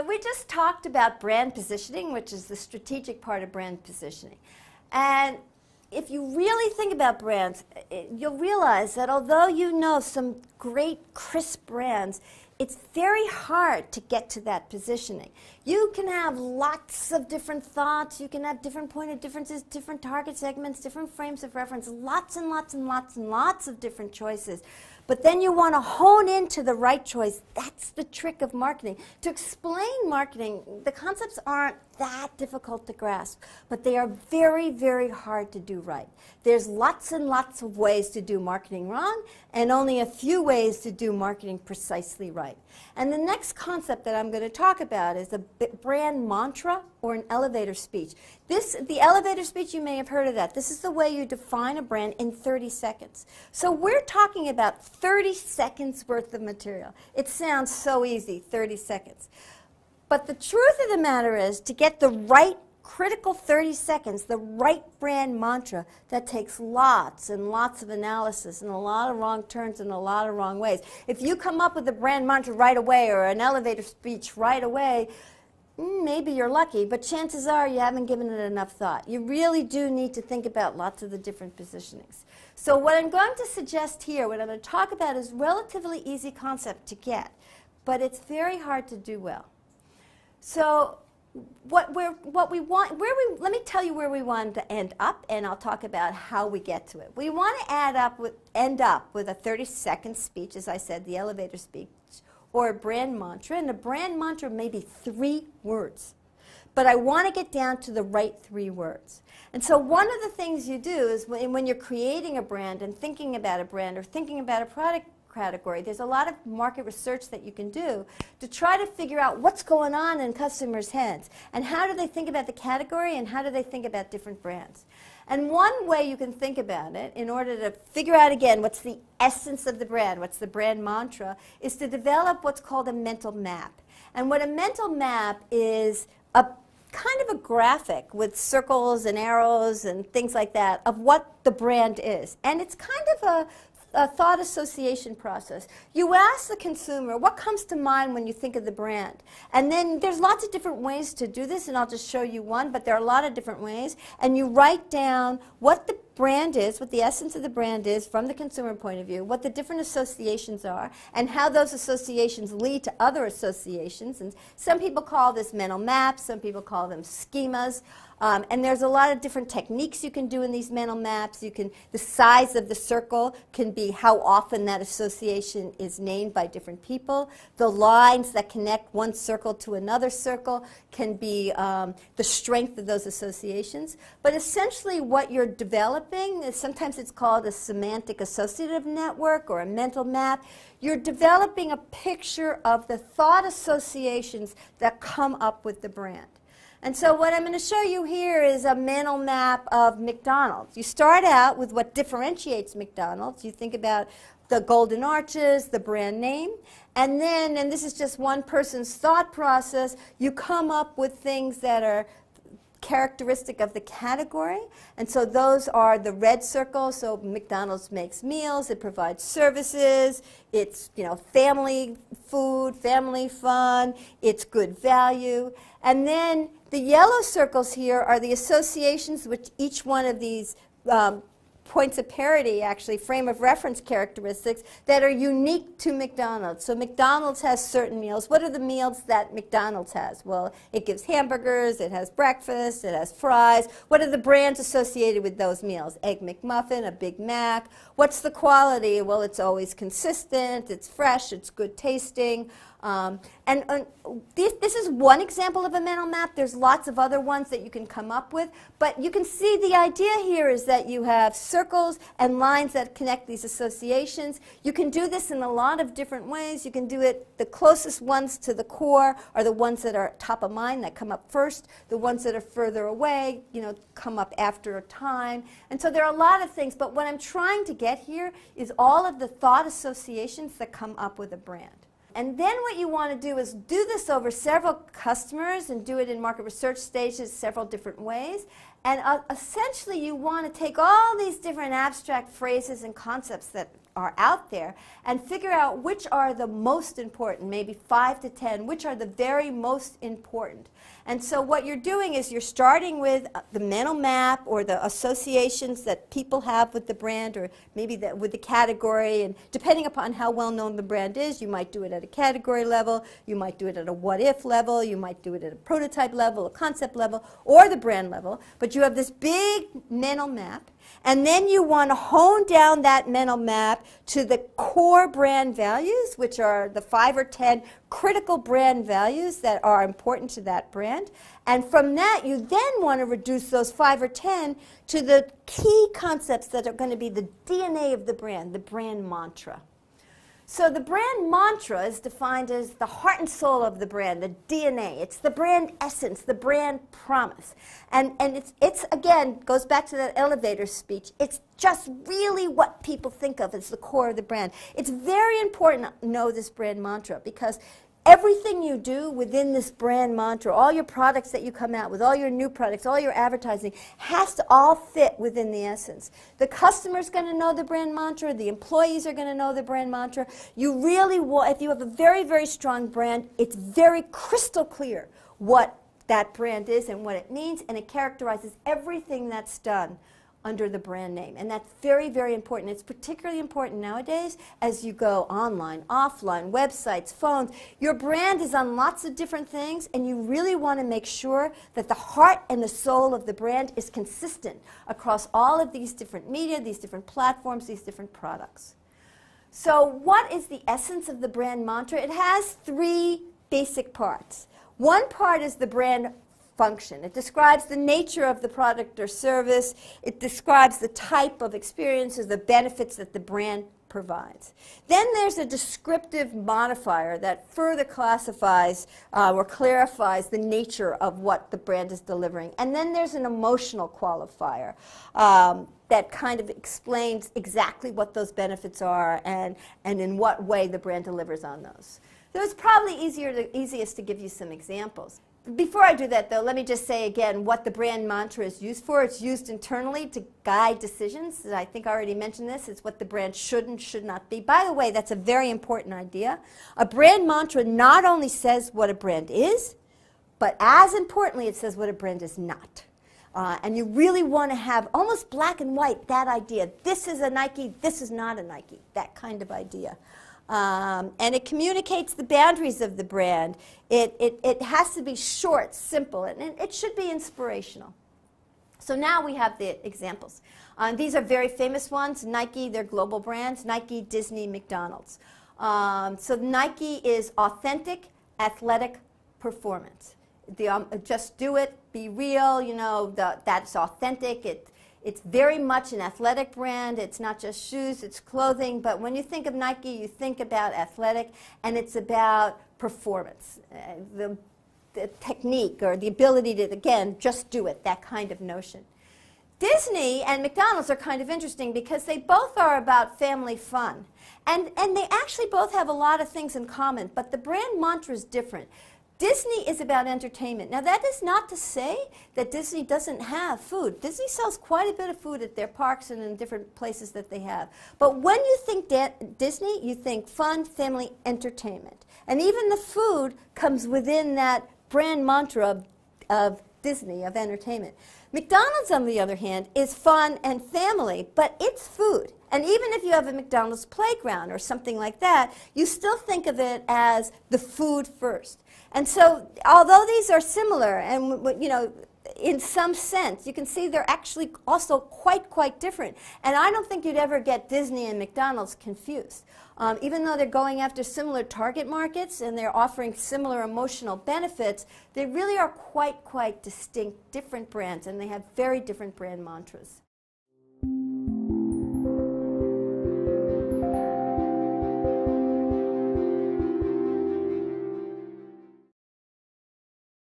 we just talked about brand positioning, which is the strategic part of brand positioning. And if you really think about brands, you'll realize that although you know some great, crisp brands, it's very hard to get to that positioning. You can have lots of different thoughts, you can have different point of differences, different target segments, different frames of reference, lots and lots and lots and lots of different choices. But then you want to hone into the right choice. That's the trick of marketing. To explain marketing, the concepts aren't that difficult to grasp, but they are very, very hard to do right. There's lots and lots of ways to do marketing wrong, and only a few ways to do marketing precisely right. And the next concept that I'm going to talk about is a brand mantra or an elevator speech. The elevator speech, you may have heard of that. This is the way you define a brand in 30 seconds. So we're talking about 30 seconds worth of material. It sounds so easy, 30 seconds. But the truth of the matter is, to get the right critical 30 seconds, the right brand mantra, that takes lots and lots of analysis and a lot of wrong turns and a lot of wrong ways. If you come up with a brand mantra right away or an elevator speech right away, maybe you're lucky, but chances are you haven't given it enough thought. You really do need to think about lots of the different positionings. So what I'm going to suggest here, what I'm going to talk about, is relatively easy concept to get, but it's very hard to do well. So let me tell you where we want to end up, and I'll talk about how we get to it. We want to end up with a 30-second speech, as I said, the elevator speech, or a brand mantra, and a brand mantra may be 3 words. But I want to get down to the right 3 words. And so one of the things you do is when you're creating a brand and thinking about a brand or thinking about a product category, there's a lot of market research that you can do to try to figure out what's going on in customers' heads and how do they think about the category and how do they think about different brands. And one way you can think about it, in order to figure out again what's the essence of the brand, what's the brand mantra, is to develop what's called a mental map. And what a mental map is, a kind of a graphic with circles and arrows and things like that of what the brand is. And it's kind of a thought association process. You ask the consumer, what comes to mind when you think of the brand? And then there's lots of different ways to do this, and I'll just show you one, but there are a lot of different ways. And you write down what the brand is, what the essence of the brand is from the consumer point of view, what the different associations are, and how those associations lead to other associations. And some people call this mental maps, some people call them schemas. And there's a lot of different techniques you can do in these mental maps. The size of the circle can be how often that association is named by different people. The lines that connect one circle to another circle can be the strength of those associations. But essentially what you're developing is, sometimes it's called a semantic associative network or a mental map. You're developing a picture of the thought associations that come up with the brand. And so what I'm going to show you here is a mental map of McDonald's. You start out with what differentiates McDonald's. You think about the golden arches, the brand name, and then, and this is just one person's thought process, you come up with things that are characteristic of the category. And so those are the red circles. So McDonald's makes meals, it provides services, it's, family food, family fun, it's good value. And then the yellow circles here are the associations with each one of these points of parity, actually, frame of reference characteristics that are unique to McDonald's. So McDonald's has certain meals. What are the meals that McDonald's has? Well, it gives hamburgers, it has breakfast, it has fries. What are the brands associated with those meals? Egg McMuffin, a Big Mac. What's the quality? Well, it's always consistent, it's fresh, it's good tasting. This is one example of a mental map. There's lots of other ones that you can come up with. But you can see the idea here is that you have circles and lines that connect these associations. You can do this in a lot of different ways. You can do it, the closest ones to the core are the ones that are top of mind, that come up first. The ones that are further away, come up after a time. And so there are a lot of things. But what I'm trying to get here is all of the thought associations that come up with a brand. And then what you want to do is do this over several customers and do it in market research stages several different ways. And essentially you want to take all these different abstract phrases and concepts that are out there and figure out which are the most important, maybe 5 to 10, which are the very most important. And so what you're doing is you're starting with the mental map or the associations that people have with the brand, or maybe with the category, and depending upon how well known the brand is, you might do it at a category level, you might do it at a what-if level, you might do it at a prototype level, a concept level, or the brand level. But you have this big mental map, and then you want to hone down that mental map to the core brand values, which are the 5 or 10 critical brand values that are important to that brand. And from that, you then want to reduce those 5 or 10 to the key concepts that are going to be the DNA of the brand mantra. So the brand mantra is defined as the heart and soul of the brand, the DNA. It's the brand essence, the brand promise. And it's again, goes back to that elevator speech. It's just really what people think of as the core of the brand. It's very important to know this brand mantra, because everything you do within this brand mantra, all your products that you come out with, all your new products, all your advertising, has to all fit within the essence. The customer's going to know the brand mantra. The employees are going to know the brand mantra. You really want, if you have a very, very strong brand, it's very crystal clear what that brand is and what it means, and it characterizes everything that's done under the brand name. And that's very, very important. It's particularly important nowadays as you go online, offline, websites, phones. Your brand is on lots of different things, and you really want to make sure that the heart and the soul of the brand is consistent across all of these different media, these different platforms, these different products. So what is the essence of the brand mantra? It has 3 basic parts. One part is the brand function. It describes the nature of the product or service. It describes the type of experiences, the benefits that the brand provides. Then there's a descriptive modifier that further classifies or clarifies the nature of what the brand is delivering. And then there's an emotional qualifier that kind of explains exactly what those benefits are and in what way the brand delivers on those. So it's probably easiest to give you some examples. Before I do that, though, let me just say again what the brand mantra is used for. It's used internally to guide decisions. I think I already mentioned this. It's what the brand should and should not be. By the way, that's a very important idea. A brand mantra not only says what a brand is, but as importantly, it says what a brand is not. And you really want to have almost black and white that idea. This is a Nike, this is not a Nike, that kind of idea. And it communicates the boundaries of the brand. It has to be short, simple, and it should be inspirational. So now we have the examples. These are very famous ones. Nike, they're global brands. Nike, Disney, McDonald's. So Nike is authentic, athletic performance. Just do it, be real, you know, that's authentic. It's very much an athletic brand. It's not just shoes, it's clothing. But when you think of Nike, you think about athletic, and it's about performance, the technique or the ability to, again, just do it, that kind of notion. Disney and McDonald's are kind of interesting because they both are about family fun. And they actually both have a lot of things in common, but the brand mantra is different. Disney is about entertainment. Now, that is not to say that Disney doesn't have food. Disney sells quite a bit of food at their parks and in different places that they have. But when you think Disney, you think fun, family, entertainment. And even the food comes within that brand mantra of Disney, of entertainment. McDonald's, on the other hand, is fun and family, but it's food. And even if you have a McDonald's playground or something like that, you still think of it as the food first. And so, although these are similar, and you know, in some sense, you can see they're actually also quite different. And I don't think you'd ever get Disney and McDonald's confused. Even though they're going after similar target markets and they're offering similar emotional benefits, they really are quite distinct, different brands, and they have very different brand mantras.